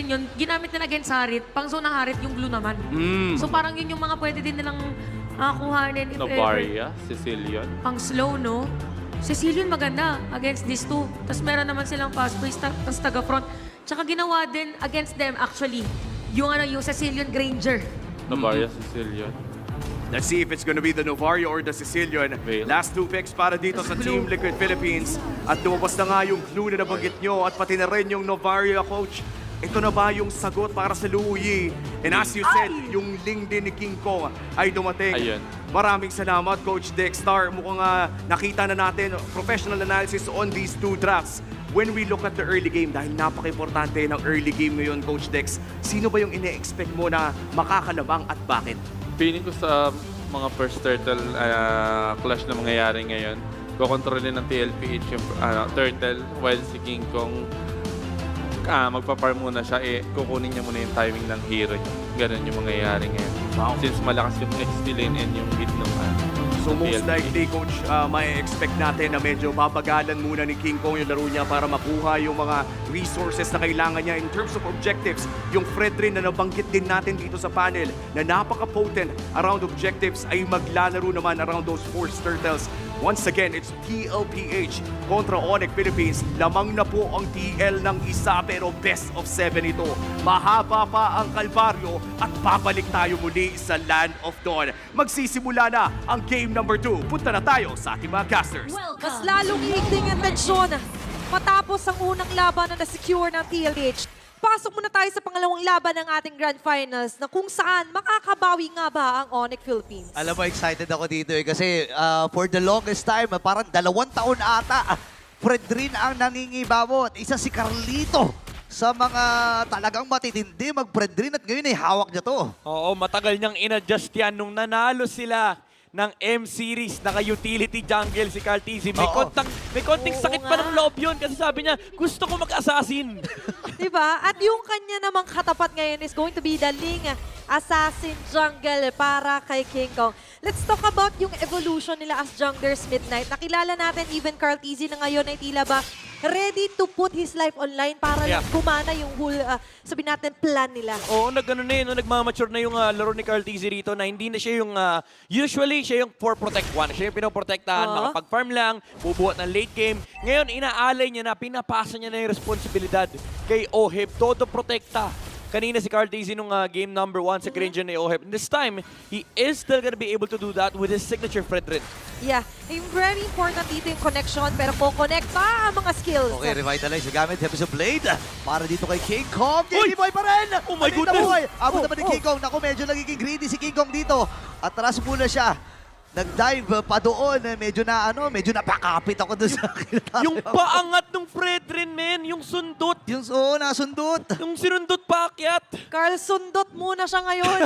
Cecilion yun, ginamit nila against Harit, pang zone ng Harit yung blue naman. So parang yun yung mga pwede din nilang kuhanin. if ever. Novaria, Sicilian. Pang slow, no? Cecilion maganda against these two. Tapos meron naman silang fast pace, tapos taga-front. Tsaka ginawa din against them actually, yung Cecilion Granger. Novaria, Sicilian. Let's see if it's gonna be the Novaria or the Sicilian. Veil. Last 2 picks para dito sa Team Liquid Philippines. At lumabas na nga yung clue na nabanggit nyo at pati na rin yung Novaria, Coach. Ito na ba yung sagot para sa Luyi? And as you said, yung link din ni King Kong ay dumating. Ayun. Maraming salamat, Coach Dexter. Mukhang nakita na natin professional analysis on these 2 drafts. When we look at the early game, dahil napaka-importante ng early game ngayon, Coach Dex, sino ba yung ine-expect mo na makakalabang at bakit? Feeling ko sa mga first turtle clash na mangyayari ngayon, kukontrolin ng TLPH yung turtle while si King Kong magpa-farm muna siya, kukunin niya muna yung timing ng hero niya. Ganun yung mangyayari ngayon. Wow. Since malakas yung XP lane and yung hit ng So most TLPH. likely, Coach, may expect natin na medyo babagalan muna ni King Kong yung laro niya para makuha yung mga resources na kailangan niya in terms of objectives. Yung Fredrin na nabanggit din natin dito sa panel na napaka-potent around objectives ay maglalaro naman around those Force Turtles. Once again, it's TLPH kontra Onyx Philippines. Lamang na po ang TL ng isa pero best of 7 ito. Mahaba pa ang kalbaryo at babalik tayo muli sa Land of Dawn. Magsisimula na ang game number 2. Punta na tayo sa ating mga casters. Mas lalong higting ang tensyon matapos ang unang laban na na-secure ng TLH. Pasok muna tayo sa pangalawang laban ng ating Grand Finals na kung saan makakabawi nga ba ang Onyx Philippines. Alam mo, excited ako dito kasi for the longest time, parang 2 taon ata, Fredrin ang nangingibabot. Isa si Carlito sa mga talagang matitindi mag-Fredrin at ngayon ay hawak niya to. Oo, matagal niyang in-adjust yan nung nanalo sila ng M-Series, naka-utility jungle si Cartesi. May konting sakit pa ng loob yun kasi sabi niya, gusto ko mag-assassin. Diba? At yung kanya namang katapat ngayon is going to be the Ling Assassin Jungle para kay King Kong. Let's talk about yung evolution nila as junglers Midnight. Nakilala natin even Carl Tizzy na ngayon ay tila ba ready to put his life online para lang gumana yung whole, sabihin natin, plan nila. Oo, nagmamature na yung laro ni Cartesi rito na hindi na siya yung, usually siya yung for protect one. Siya yung pinoprotektahan, makapag-farm lang, bubuhat ng late game. Ngayon, inaalay niya na, pinapasa niya na yung responsibilidad kay Oheb, todo protekta. Kanina si Cartesi nung game number 1 sa Granger ni Oheb. This time, he is still gonna be able to do that with his signature Fredrin. Yeah, yung very important dito yung connection pero ko-connect pa ang mga skills. Okay, revitalize gamit Episode Blade para dito kay King Kong. JP Boy pa rin! Oh my goodness! Abot naman ni King Kong. Naku, medyo nagiging greedy si King Kong dito. Atras muna siya. Nag-dive pa doon. Medyo napakapit ako doon sa Yung paangat ng Fredrin, men! Yung sundot! nasundot. Yung sinundot paakyat! Carl, sundot muna siya ngayon.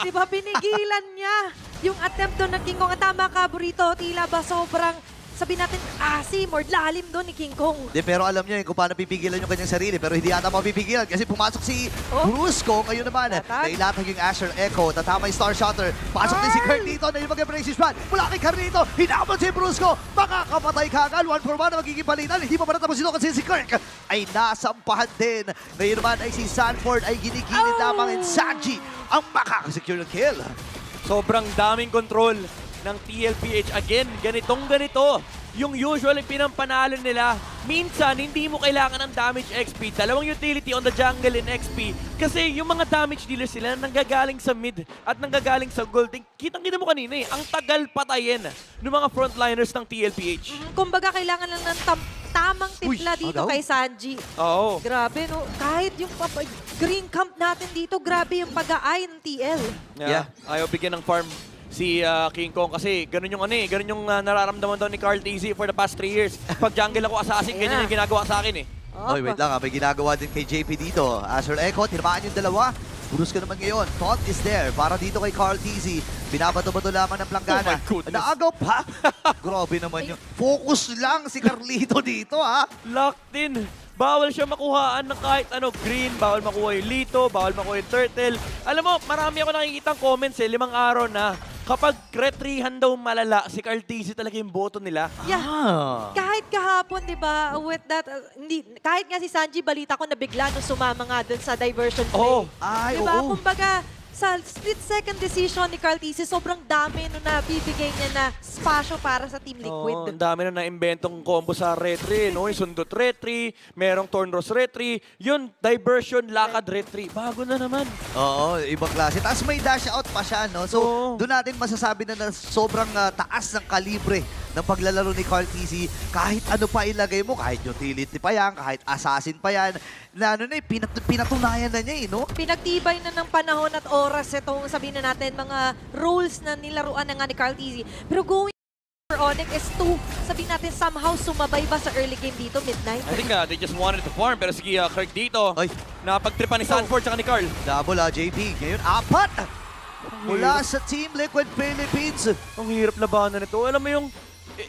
Diba, pinigilan niya yung attempt doon ng King Kong. At tama ka, Burrito, tila ba sobrang, sabihin natin, asim or lalim doon ni King Kong. Pero alam niyo kung paano pipigilan yung kanyang sarili. Pero hindi ata mapipigilan kasi pumasok si Brusco. Ngayon naman, nailatag yung Asher Echo. Tatama yung Star Shotter. Pasok din si Kurt dito na yung mag-embrace si Span. Mula kay Carlito, hinabot si Brusco. Makakapatay kagad. 1 for 1 na magiging palitan. Hindi pa pa natapos ito kasi si Kirk ay nasampahan din. Ngayon naman ay si Sanford ay ginikilid lamang and Sanji ang makakasecure ng kill. Sobrang daming control ng TLPH. Again, ganito. Yung usually pinampanalo nila, minsan hindi mo kailangan ng damage XP. Dalawang utility on the jungle in XP. Kasi yung mga damage dealers sila nanggagaling sa mid at nanggagaling sa gold. Kitang-kita mo kanina ang tagal patayin ng mga frontliners ng TLPH. Kumbaga, kailangan lang ng tamang timpla dito kay Sanji. Oo. Grabe, no? Kahit yung green camp natin dito, grabe yung pag-aay ng TL. Yeah. Ayaw bigyan ng farm si King Kong kasi ganun yung nararamdaman daw ni Carl Tizzy for the past 3 years. Pag jungle ako assassin, ganyan yung ginagawa sa akin eh. Oy, wait lang, may ginagawa din kay JP dito. Asher Echo, tinamaan yung dalawa. Burus ka naman ngayon. Taunt is there para dito kay Carl Tizzy. Binabato-bato lamang ng planggana. Oh my goodness. Naagaw pa. Grabe naman yun. Focus lang si Carlito dito, ha? Locked in. Bawal siya makuhaan ng kahit green, bawal makuha yung Lito, bawal makuha yung Turtle. Alam mo, marami ako nakikitang comments 5 araw na kapag retrihan daw malala, si Carl TZ talaga yung boto nila. Yeah. Ah. Kahit kahapon, di ba, with that, kahit nga si Sanji, balita ko na bigla nung sumama nga dun sa diversion play. Oo. Ay, Di ba? oo. Kumbaga, sa split-second decision ni Carl TZ, sobrang dami nung nabibigay niya na spasyo para sa Team Oo, Liquid. ang dami na na-inventong combo sa retry, no? Yung sundot retry, merong Tornros retry, yun, diversion, lakad retry. Bago na naman. Oo, ibang klase. Tapos may dash out pa siya, no? So, Oo. doon natin masasabi na sobrang taas ng kalibre ng paglalaro ni Carl TZ. Kahit ano pa ilagay mo, kahit utility pa yan, kahit assassin pa yan, na ano na, pinatunayan na niya, no? Pinagtibay na ng panahon at oras itong sabihin na natin mga roles na nilaruan na nga ni Carl TZ. Pero going for Onyx is to, sabihin natin somehow sumabay ba sa early game dito, Midnight? I think they just wanted to farm, pero sige, Kirk dito, Ay. napagtripan ni Sanford tsaka ni Carl. Double JP. Ngayon, 4 mula sa Team Liquid Philippines. Ang hirap labanan nito. Alam mo yung,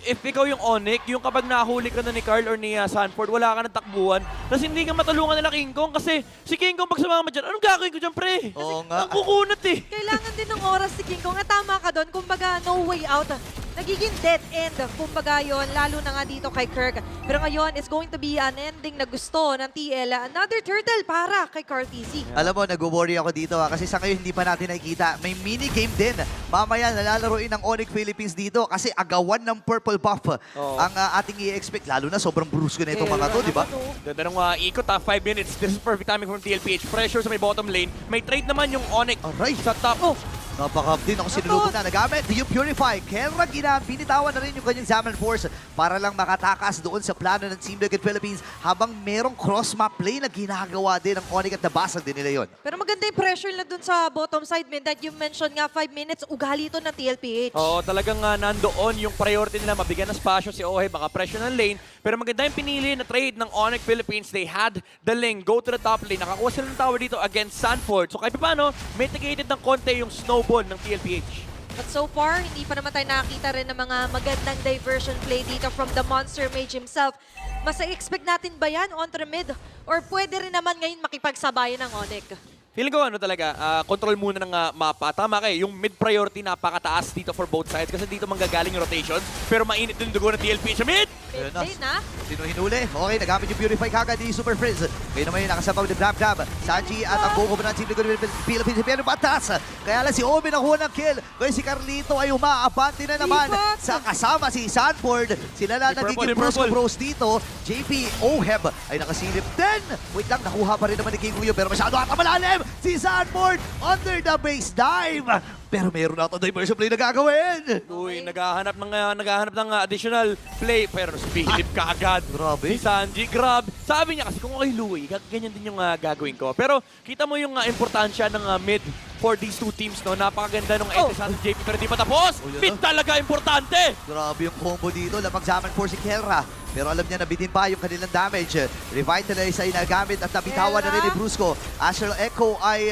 if ikaw yung Onyx, yung kapag nahuli ka na ni Carl or ni Sanford, wala ka ng takbuhan, tapos hindi ka matulungan nila King Kong kasi si King Kong pag sumama dyan, anong gagawin ko dyan, pre? Oo nga. Ang kukunat eh. Kailangan din ng oras si King Kong. At tama ka doon, kumbaga no way out. Nagiging dead end, kumbaga yon, lalo na nga dito kay Kirk. Pero ngayon, it's going to be an ending na gusto ng TL. Another turtle para kay Carl TZ. Alam mo, nag-worry ako dito kasi sa ngayon hindi pa natin nakikita. May mini-game din. Mamaya nalalaroin ng Onyx Philippines dito kasi agawan ng purple buff Oo. ang ating i-expect. Lalo na sobrang brusco na itong mga to, di ba? Ganda ng ikot 5 minutes. This is perfect timing from TLPH. Pressure sa may bottom lane. May trade naman yung Onyx Aray. sa top. Napaka-din ako sinulubog na. Nagamit yung Purify. Kelra binitawan na rin yung kanyang Zaman Force para lang makatakas doon sa plano ng Team Liquid Philippines habang merong cross-map play na ginagawa din ng Onyx at nabasag din nila yun. Pero maganda yung pressure na dun sa bottom side, Midnight. You mentioned nga 5 minutes, ugali ito ng TLPH. Oo, talagang nandoon yung priority nila. Mabigyan ng spasyo si Ohe, baka pressure ng lane. Pero maganda yung pinili na trade ng Onyx Philippines. They had the lane, go to the top lane. Nakakuha sila ng tower dito against Sanford. So kahit paano, mitigated ng konti yung snowball ng TLPH. But so far, hindi pa naman tayo nakakita rin ng mga magandang diversion play dito from the Monster Mage himself. Mas expect natin ba yan on mid? Or pwede rin naman ngayon makipagsabayan ng Onyx? Feeling ko talaga, control muna ng mapa. Tama kayo, yung mid-priority napakataas dito for both sides kasi dito manggagaling yung rotations. Pero mainit din yung dugo ng TLP sa mid! Ayun na. Mid na? Sino hinuli? Okay, nagamit yung Purify kagad ni Super Prince. Ngayon naman yung nakasabaw ni Grab Grab. Sanji at ang buko ng Team Liquid Philippines. Pero patas. Kaya lang si Obi nakuha ng kill. Kaya si Carlito ay umaabante na naman Lipat. sa kasama si Sanford. Sila na Ni nagiging Purple. bros dito. JP Oheb ay nakasilip din. Wait lang, nakuha pa rin naman ni King Kuyo. Pero masyado ata malalim. Si Sanford under the base dive. Pero meron na ito diversion play na gagawin. Uy, naghahanap ng additional play. Pero si Philip kaagad. Grabe. Si Sanji, grab. Sabi niya kasi kung okay Louie, ganyan din yung gagawin ko. Pero kita mo yung importansya ng mid for these two teams, no? Napakaganda nung Sanji JP pero di pa tapos. Oh, yun Mid na. talaga importante. Grabe yung combo dito. Lapag Zaman for si Kelra. Pero alam niya na bitin pa yung kanilang damage. Revitalize ay nagamit at nabitawan na rin ni Brusco. Astral Echo ay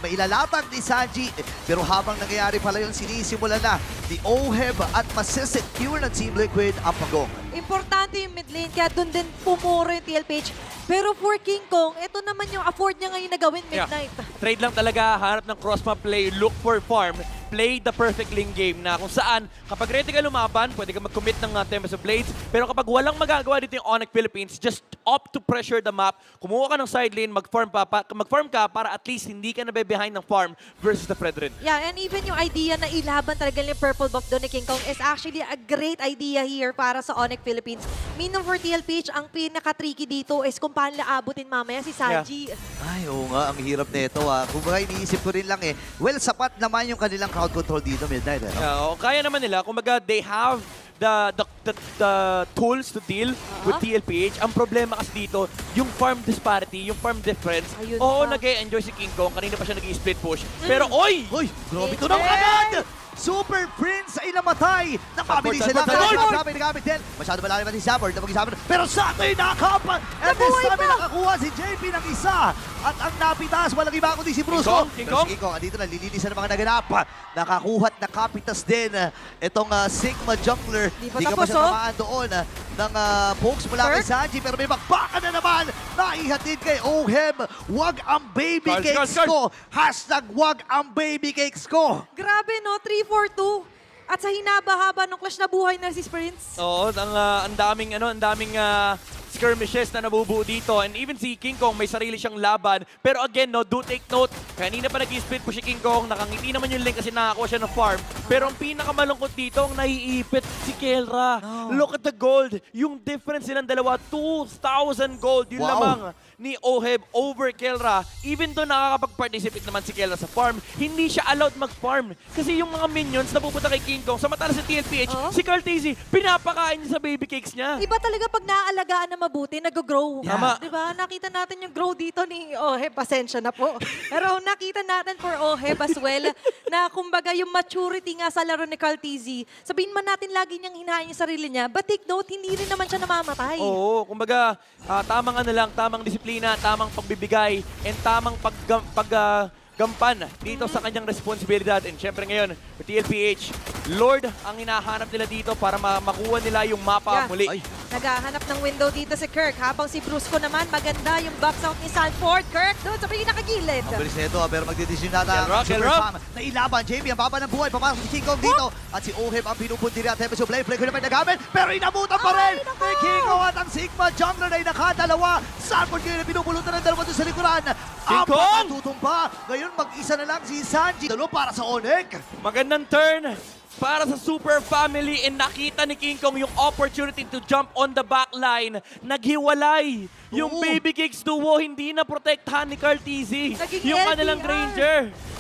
mailalatag ni Sanji. Pero habang nangyayari pala yung sinisimulan na ni Oheb at masisecure ng Team Liquid ang pagong. Importante yung mid lane, kaya doon din pumuro yung TLPH. Pero for King Kong, ito naman yung afford niya ngayon na gawin Midnight. Trade lang talaga, hanap ng cross-map play, look for farm, play the perfect lane game na kung saan kapag ready ka lumaban, pwede ka mag-commit ng Tempest of Blades. Pero kapag walang magagawa dito yung Onyx Philippines, just opt to pressure the map. Kumuha ka ng side lane, mag-farm ka para at least hindi ka nabe-behind ng farm versus the Fredrin. Yeah, and even yung idea na ilaban talaga yung purple buff doon ni King Kong is actually a great idea here para sa Onyx Philippines. Meaning for TLPH, ang pinaka-tricky dito is kung paano aabutin mamaya si Sanji. Ay, oo nga, ang hirap nito Kung baka iniisip ko rin lang well, sapat naman yung kanilang crowd control dito, Midnight. Kaya naman nila, kumbaga they have the tools to deal with TLPH. Ang problema kasi dito, yung farm disparity, yung farm difference. Ayun Oo, pa. nag-e-enjoy si King Kong. Kanina pa siya nag-i-split push. Pero oy! Hoy, grabe ito na agad! Super Prince ay namatay! Nakabili sila. Sanford! Nagamit din. Masyado malalim natin si Sanford. Pero sakto yung nakap! At this Nabuhay time pa! nakakuha si JP ng isa. At ang napitas, walang iba kundi si Brusco. King Pero Kong? si King Kong, andito na, lilinisan ng mga naganap. Nakakuha at nakapitas din itong Sigma Jungler. Di pa Di ka pa tapos, siya tamaan doon. ng pokes mula kay Sanji. Pero may bakbakan na naman. Naihatid kay Ohem. Wag ang baby Carl, cakes Carl. ko. Hashtag wag ang baby cakes ko. Grabe, no? 3-4-2. At sa hinaba-haba ng clash na buhay na si Sprints. Oo, ang daming skirmishes na nabubuo dito. And even si King Kong, may sarili siyang laban. Pero again, no, do take note, kanina pa nag-split po si King Kong, nakangiti naman yung link kasi nakakuha siya ng farm. Pero ang pinakamalungkot dito, ang naiipit si Kelra. Look at the gold. Yung difference nilang dalawa, 2,000 gold. Yun Wow. lamang ni Oheb over Kelra. Even though nakakapag-participate naman si Kelra sa farm, hindi siya allowed mag-farm. Kasi yung mga minions na pupunta kay King Kong, samantala sa TLPH, si Cartesi, pinapakain niya sa baby cakes niya. Iba talaga pag naaalagaan na mabuti, nag-grow. Tama. Diba? Nakita natin yung grow dito ni Oheb. Pasensya na po. Pero nakita natin for Oheb as well na kumbaga yung maturity nga sa laro ni Cartesi. Sabihin man natin lagi niyang hinahain yung sarili niya, but take note, hindi rin naman siya namamatay. Oo, kumbaga, tamang disiplina, tamang pagbibigay, and tamang paggampan dito sa kanyang responsibilidad. And syempre ngayon, with TLPH, Lord ang hinahanap nila dito para makuha nila yung mapa Yeah. muli. Ay. Naghahanap ng window dito si Kirk. Habang si Brusco naman, maganda yung box out ni Sanford. Kirk doon sa pinakagilid. Ang bilis nito, pero magdidesisyon nata ang Kelrock. Super Fam na ilaban. JB ang baba ng buhay. Papasok si King Kong dito. At si Oheb ang pinupunti rin at Tempest yung play. Play ko naman nagamit. Pero inabutan pa rin. Ay, naku! Ni King Kong at ang Sigma Jungler ay nakadalawa. Sanford ngayon ay pinupulutan ng dalawa doon sa likuran. King Kong! Tutumpa. Ngayon mag-isa na lang si Sanji. Dalo para sa Onyx. Magandang turn para sa Super Family, and nakita ni King Kong yung opportunity to jump on the back line. Naghiwalay. Yung Oo. Baby Cakes duo, hindi na protektahan ni Cartesi. Naging Yung kanilang LDR. Granger.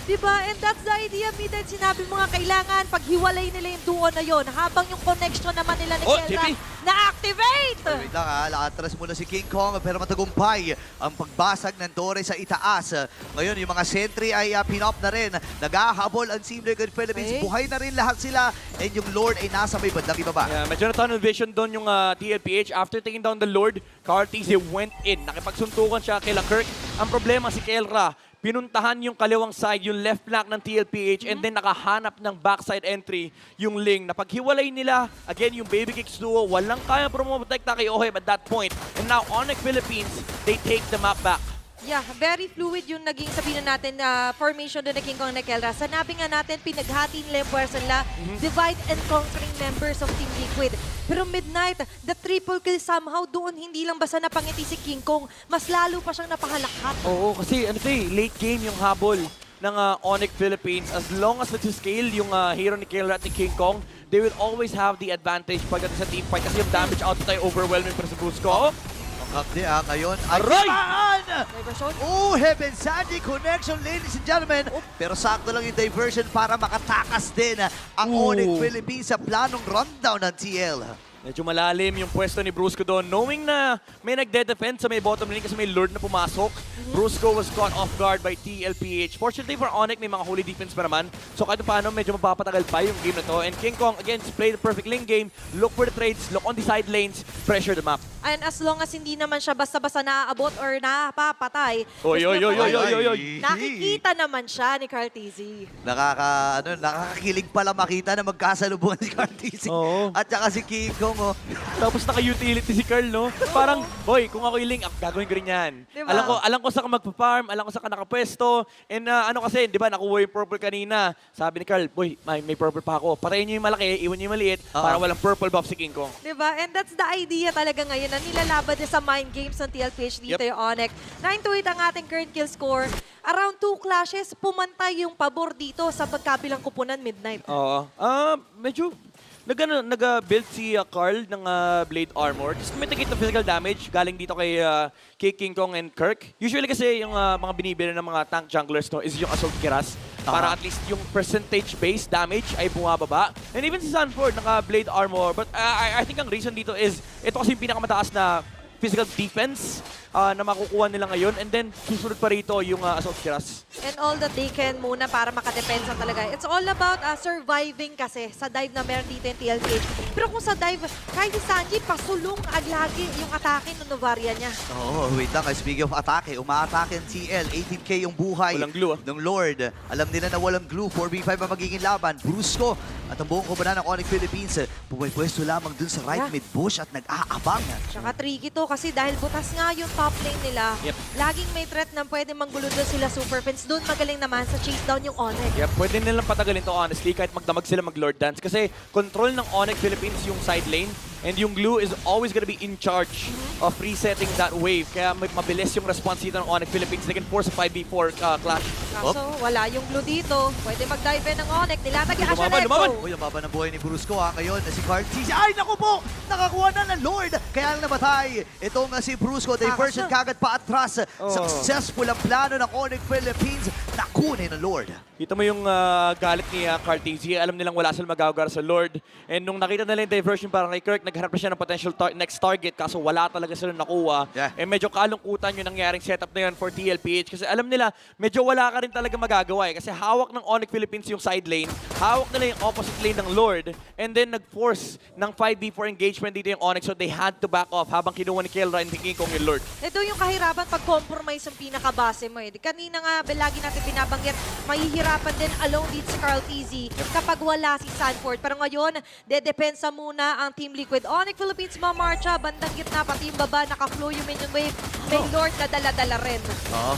Diba? And that's the idea, Midnight. Sinabi mo nga, kailangan paghiwalay nila yung duo na yon habang yung connection naman nila ni Oh, Kelra JP. na-activate! Wait lang laatras muna si King Kong pero matagumpay ang pagbasag ng Torre sa itaas. Ngayon yung mga sentry ay pinop na rin. Naghahabol ang Team Liquid Philippines. Okay. Buhay na rin lahat sila and yung Lord ay nasa may bandang ibaba. Yeah, medyo na-tunnel vision doon yung TLPH. After taking down the Lord, Cartesi went in. Nakipagsuntukan siya kay Kirk. Ang problema si Kelra, pinuntahan yung kaliwang side, yung left flank ng TLPH, and then nakahanap ng backside entry yung Ling. Napaghiwalay nila, again, yung Baby Kicks duo, walang kaya promotekta kay Oheb at that point. And now, Onyx Philippines, they take the map back. Yeah, very fluid yung naging sabihin na natin na formation doon na King Kong na Kelra. Sanabi nga natin, pinaghati nila yung pwersa nila, divide and conquering members of Team Liquid. Pero Midnight, the triple kill somehow doon, hindi lang basta napangiti si King Kong, mas lalo pa siyang napahalakhat. Oo, kasi late game yung habol ng Onyx Philippines. As long as nag-scale yung hero ni Kelra at ni King Kong, they will always have the advantage pagdating sa team fight kasi yung damage output ay overwhelming para sa Brusco. Kakdi ngayon ay Aray! taan! Diversion. Oh, Heaven Sandy connection, ladies and gentlemen. Pero sakto lang yung diversion para makatakas din ang Onyx Philippines sa planong rundown ng TL. Medyo malalim yung pwesto ni Brusco doon. Knowing na may nagde-defend sa may bottom lane kasi may Lord na pumasok, Brusco was caught off guard by TLPH. Fortunately for Onyx, may mga holy defense pa naman. So kahit paano, medyo mapapatagal pa yung game na to. And King Kong, again, play the perfect lane game. Look for the trades, look on the side lanes, pressure the map. And as long as hindi naman siya basta-basta naaabot or napapatay, Oy, oy, oy, oy, oy, oy, oy. nakikita naman siya ni Cartesi. Nakakakilig pala makita na magkasalubungan si Cartesi Oo. at saka si King Kong. Oh. Tapos naka-utility si Carl, no? Parang, boy, kung ako yung link, gagawin ko rin yan. Diba? Alam ko saan ka magpa-farm, alam ko saan ka nakapwesto. And ano kasi, di ba, nakuha yung purple kanina. Sabi ni Carl, boy, may purple pa ako. Patayin niyo yung malaki, iwan niyo yung maliit, para walang purple buff si King Kong. Diba? And that's the idea talaga ngayon na nilalaban niya sa mind games ng TLPH dito yung Onyx. 9-8 ang ating current kill score. Around 2 clashes, pumantay yung pabor dito sa pagkabilang kupunan Midnight. Oo. Medyo nag-build si Carl ng Blade Armor. Just to mitigate the physical damage galing dito kay King Kong and Kirk. Usually kasi yung mga binibili ng mga tank junglers no, is yung Assault Kiras. Para at least yung percentage-based damage ay bumababa. And even si Sanford naka-Blade Armor. But I think ang reason dito is ito kasi yung pinakamataas na physical defense na makukuha nila ngayon. And then, susunod pa rito yung Assault Kiras. And all that they can muna para makadepensa talaga. It's all about surviving kasi sa dive na meron dito yung TLPH. Pero kung sa dive, kahit si Sanji, pasulong lagi yung atake ng Novaria niya. Oo, wait lang. Speaking of atake, umaatake ang TL. 18k yung buhay Walang glue, ng Lord. Alam nila na walang glue. 4v5 ang magiging laban. Brusco at ang buong komandan ng Onyx Philippines pumipwesto lamang dun sa right mid bush at nag-aabang. Tsaka tricky to kasi dahil butas nga yung top lane nila, laging may threat na pwede manggulo doon sila Super Fans. Doon magaling naman sa chase down yung Onyx. Yep, pwede nilang patagalin to honestly kahit magdamag sila mag-Lord Dance. Kasi control ng Onyx Philippines yung side lane. And yung glue is always gonna be in charge of resetting that wave. Kaya mabilis yung response dito ng Onyx Philippines. They can force a 5v4 clash. Kaso wala yung glue dito. Pwede mag-dive ng Onyx. Nilatag yung Lumaban, lumaban! Ashaneco. Uy, ang baba ng buhay ni Brusco ngayon si Card CC. Ay, naku po! Nakakuha na ng Lord! Kaya lang namatay. Ito nga si Brusco. Diversion kagad pa atras. Successful ang plano ng Onyx Philippines. Nakunin ng Lord. Kita mo yung galit ni Cartesi. Alam nilang wala silang magagawa sa Lord. And nung nakita nila yung diversion parang kay Kirk, nagharap na siya ng potential next target kaso wala talaga sila nakuha. Eh medyo kalungkutan yung nangyaring setup na yun for TLPH kasi alam nila medyo wala ka rin talaga magagawa kasi hawak ng Onyx Philippines yung side lane, hawak nila yung opposite lane ng Lord, and then nag-force ng 5v4 engagement dito yung Onyx so they had to back off habang kinuha ni Kelra and King Kong yung Lord. Ito yung kahirapan pag-compromise ang pinakabase mo. Kanina nga, lagi natin binabanggit, mahihirapan din alone dito si Carl TZ kapag wala si Sanford. Pero ngayon, dedepensa muna ang Team Liquid. Onyx Philippines mamarcha, bandang gitna, pati yung baba, naka-flow yung minion wave. May Lord na dala-dala rin.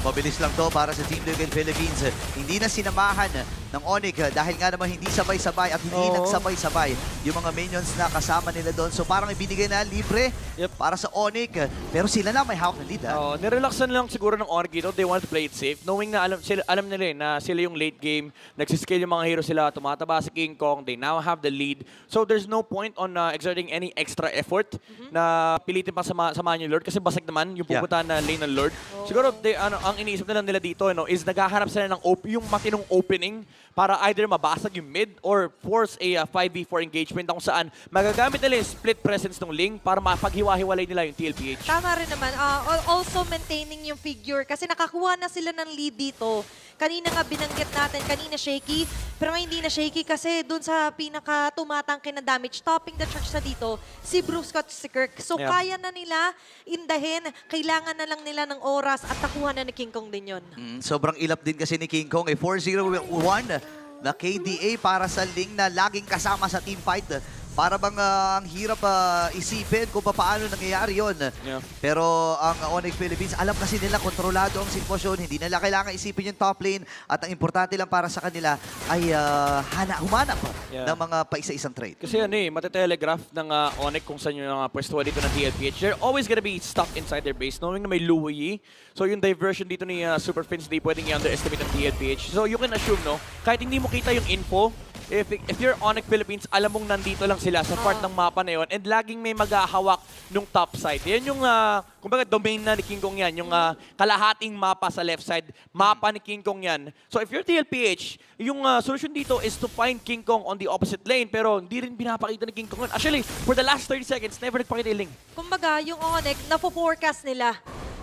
Mabilis lang to para sa Team Liquid Philippines. Hindi na sinamahan ng Onyx dahil nga naman hindi sabay-sabay at hindi nagsabay-sabay yung mga minions na kasama nila doon. So parang ibinigay na libre para sa Onyx. Pero sila na may hawak ng lead. Nirelaxan lang siguro ng Onyx dito. They want to play it safe. Knowing na alam nila na sila yung late game. Nagsiscale yung mga hero sila. Tumataba si King Kong. They now have the lead. So there's no point on exerting any extra effort na pilitin pa samahan yung Lord. Kasi basag naman yung pupuntahan na lane ng Lord. Siguro ang iniisip nila dito is naghahanap sila ng yung matinong opening para either mabasag yung mid or force a 5v4 engagement kung saan magagamit nila yung split presence ng Ling para mapaghiwa-hiwalay nila yung TLPH. Tama rin naman. Also maintaining yung figure kasi nakakuha na sila ng lead dito. Kanina nga binanggit natin, kanina shaky, pero ngayon hindi na shaky kasi dun sa pinaka-tumatangke na damage, topping the charge na dito, si Brusco at si Kirk. So kaya na nila indahin, kailangan na lang nila ng oras at nakuha na ni King Kong din yun. Sobrang ilap din kasi ni King Kong. 4-0-1 na KDA para sa Ling na laging kasama sa team fight. Para bang ang hirap isipin kung paano nangyayari yun. Pero ang Onyx Philippines, alam kasi nila kontrolado ang sitwasyon. Hindi nila kailangan isipin yung top lane. At ang importante lang para sa kanila ay humanap ng mga paisa-isang trade. Kasi matetelegraph ng Onyx kung saan yung pwesto dito ng TLPH. They're always gonna be stuck inside their base knowing na may Luo Yi. So yung diversion dito ni Super Fins, di pwedeng i-underestimate ng TLPH. So you can assume, kahit hindi mo kita yung info, if you're Onyx Philippines, alam mong nandito lang sila sa part ng mapa na yun and laging may maghahawak nung top side. Yan yung, kumbaga, domain na ni King Kong yan. Yung kalahating mapa sa left side, mapa ni King Kong yan. So if you're TLPH, yung solution dito is to find King Kong on the opposite lane pero hindi rin pinapakita ni King Kong yun. Actually, for the last 30 seconds, never nagpakita yung Ling. Kumbaga, yung Onyx, napo-forecast nila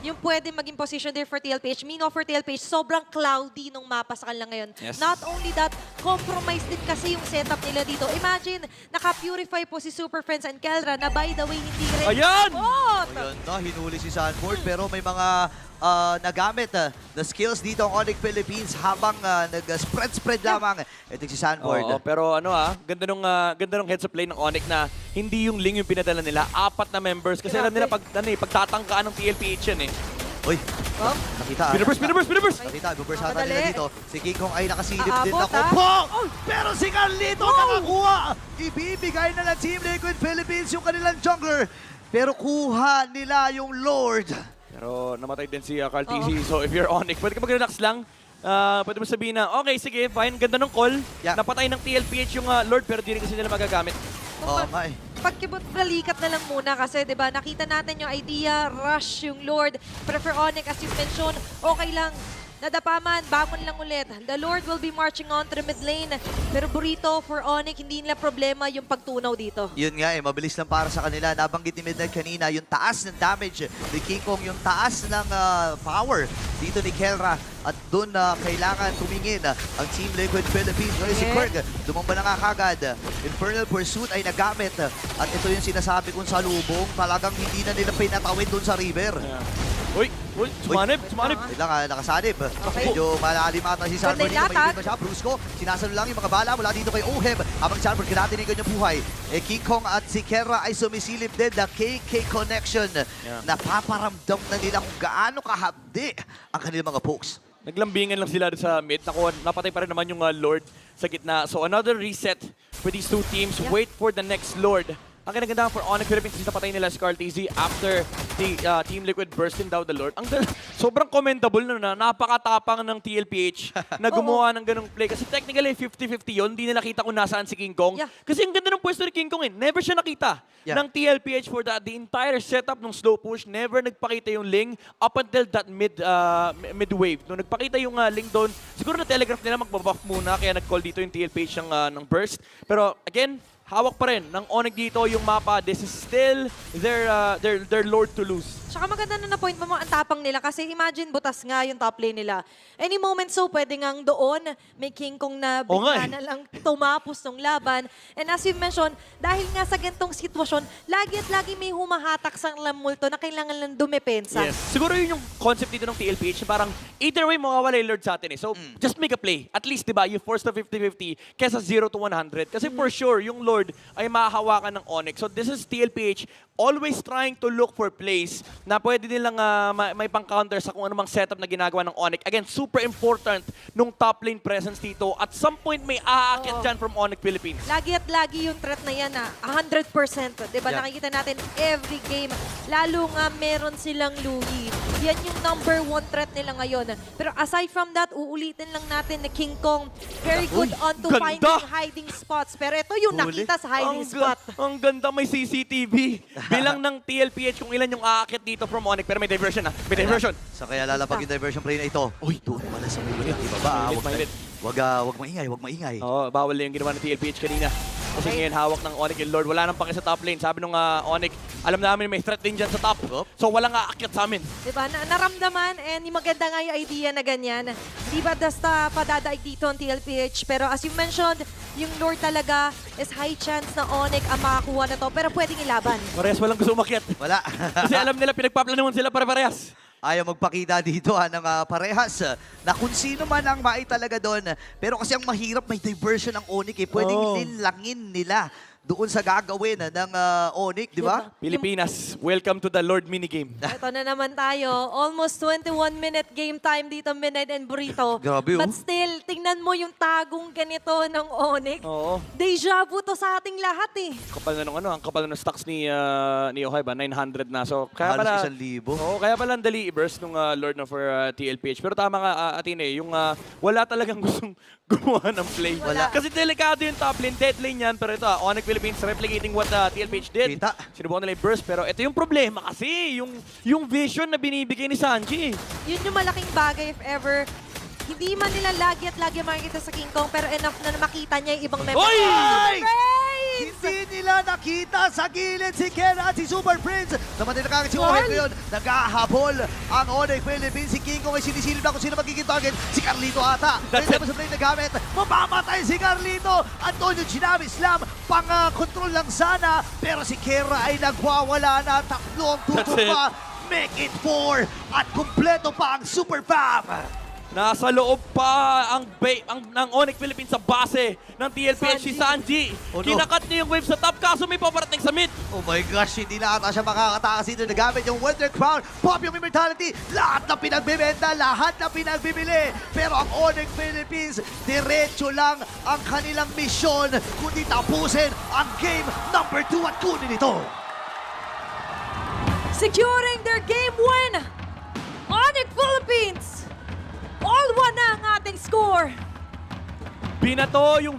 yung pwede maging position there for TLPH. Meanwhile, for TLPH, sobrang cloudy nung mapa sa kanila ngayon. Not only that, compromised din kasi yung setup nila dito. Imagine, naka-purify po si Super Friends and Kelra na by the way, hindi rin. Ayan! Ayun, hinuli si Sanford pero may mga nagamit na skills dito ang Onyx Philippines habang nag-spread lamang itong si Sanford. Pero ganda nung heads up play ng Onyx na hindi yung Ling yung pinadala nila, 4 na members kasi alam nila pagtatangkaan ng TLPH yan Uy, nakita. Binibers! Nakita, ibuburst ata nila dito. Si King Kong ay nakasilip din Aabot, ako. Pong! Pero si Carlito nakakuha! Ibibigay na ng Team Liquid Philippines yung kanilang jungler. Pero kuha nila yung Lord. Pero namatay din si Carl TC. So if you're Onyx, pwede ka mag-relax lang. Pwede mo sabihin na, okay, sige, fine, ganda ng call. Napatay ng TLPH yung Lord pero di rin kasi nila magagamit. Pagkibot balikat na lang muna kasi 'di ba nakita natin yung idea, rush yung Lord. Pero for Onyx, as you mentioned, okay lang. Nadapa man, bangon lang ulit. The Lord will be marching on to the mid lane. Pero Burrito, for Onyx, hindi nila problema yung pagtunaw dito. Yun nga mabilis lang para sa kanila. Nabanggit ni Midnight kanina, yung taas ng damage ni King Kong, yung taas ng power dito ni Kelra. At doon kailangan tumingin ang Team Liquid Philippines. Ngayon si Quirk, dumamba na nga kagad. Infernal Pursuit ay nagamit. At ito yung sinasabi kong salubong. Talagang hindi na nila pinatawid doon sa river. Uy, sumanib. Kailangan nakasanib. Okay. Medyo malalim ata si Sanford dito. May siya. Brusco, sinasalo lang yung mga bala mula dito kay Oheb. Habang Sanford kinatinig kanyang buhay. King Kong at si Kelra ay sumisilip din. The KK connection. Napaparamdam na nila kung gaano kahabdi ang kanilang mga pokes. Naglambingan lang sila sa mid. Napatay pa rin naman yung Lord sa gitna. So another reset for these two teams. Wait for the next Lord. Ang kinaganda for Onyx Philippines, napatay nila si Carl TZ after the Team Liquid bursting down the Lord. Sobrang commendable na napakatapang ng TLPH na gumawa ng ganong play. Kasi technically 50-50 yun, hindi nila nakita kung nasaan si King Kong. Kasi ang ganda ng pwesto ni King Kong never siya nakita ng TLPH for the entire setup ng slow push. Never nagpakita yung Ling up until that mid-wave. Nung nagpakita yung Ling doon, siguro na-telegraph nila magbabuff muna kaya nag-call dito yung TLPH ng burst. Pero again, hawak pa rin ng Onyx dito yung mapa. This is still their Lord to lose. Tsaka maganda na na-point mo ang tapang nila kasi imagine butas nga yung top lane nila. Any moment so, pwede ngang doon may King Kong na bigla na lang tumapos ng laban. And as you mentioned, dahil nga sa gantong sitwasyon, lagi at lagi may humahatak sa multo na kailangan lang dumepensa. Yes. Siguro yun yung concept dito ng TLPH. Parang either way, mawawala yung Lord sa atin So, just make a play. At least, di ba, you force the 50-50 kesa 0 to 100. Kasi for sure, yung Lord ay mahahawakan ng Onyx. So, this is TLPH always trying to look for plays na pwede nilang may pang-counter sa kung anumang setup na ginagawa ng Onyx. Again, super important nung top lane presence dito. At some point, may aakit dyan from Onyx Philippines. Lagi at lagi yung threat na yan 100%. Diba nakikita natin every game. Lalo nga meron silang lugi. Yan yung number 1 threat nila ngayon. Pero aside from that, uulitin lang natin na King Kong very good on to finding hiding spots. Pero ito yung nakita sa hiding spot. Ang ganda, may CCTV. Bilang ng TLPH kung ilan yung aakit dito from Onyx. Pero may diversion May diversion. So kaya lalapag yung diversion play na ito. Uy, doon pala sa may ibaba. Wag maingay. Oo, bawal yung ginawa ng TLPH kanina. Kasi ngayon hawak ng Onyx yung Lord. Wala nang pake sa top lane. Sabi nung Onyx, alam namin may threat din dyan sa top. So walang aakyat sa amin. Diba? Naramdaman and maganda nga yung idea na ganyan. Di ba basta padadaig dito ang TLPH. Pero as you mentioned, yung Lord talaga is high chance na Onyx ang makakuha na to. Pero pwedeng ilaban. Parehas walang gusto umakyat. Wala. Kasi alam nila pinagpaplanuhan sila pare-parehas. Ayaw magpakita dito ng parehas na kung sino man ang maitalaga doon. Pero kasi ang mahirap, may diversion ng Onyx Pwedeng linlangin nila doon sa gagawin ng Onyx, di ba? Pilipinas, welcome to the Lord minigame. Ito na naman tayo. Almost 21-minute game time dito, Midnight and Burrito. Grabe, But still, tingnan mo yung tagong ganito ng Onyx. Oo. Deja vu to sa ating lahat Kapal na ng ang kapal na ng stocks ni Ohai ba? 900 na. So kaya Halos pala 1,000. Oo, kaya pala ang dali i-burst nung Lord for TLPH. Pero tama ka Atine, yung wala talagang gustong gumawa ng play. Wala. Kasi delikado yung top lane, dead lane yan. Pero ito, Onyx Philippines replicating what TLPH did. Kita. Sinubukan nila yung burst. Pero ito yung problema kasi, yung vision na binibigay ni Sanji. Yun yung malaking bagay if ever hindi man nila lagi at lagi makikita sa King Kong pero enough na makita niya yung ibang member. Oy! Hindi nila nakita sa gilid si Kera at si Super Prince. Naman din nakakit si Oheb ngayon. Naghahabol ang Onyx Philippines. Si King Kong ay sinisilip na kung sino magiging target. Si Carlito ata. Pwede naman sa play na gamit. Mamamatay si Carlito. Antonio Ginami Slam. Pang-control lang sana. Pero si Kera ay nagwawala na. Tatlo ang tutok pa. Make it 4. At kumpleto pa ang Super Fam. Nasa loob pa ang Onyx Philippines sa base ng TLPH si Sanji. Kinakat niya yung wave sa top kaso may paparating sa mid. Oh my gosh, hindi na ata siya makakatakas dito. Nagamit yung Wonder Crown, pop yung immortality, lahat na pinagbibenta, lahat na pinagbibili. Pero ang Onyx Philippines, diretso lang ang kanilang misyon, kundi tapusin ang game number 2 at kunin ito. Securing their game win! Onyx Philippines! All-1 na ang ating score! Binato yung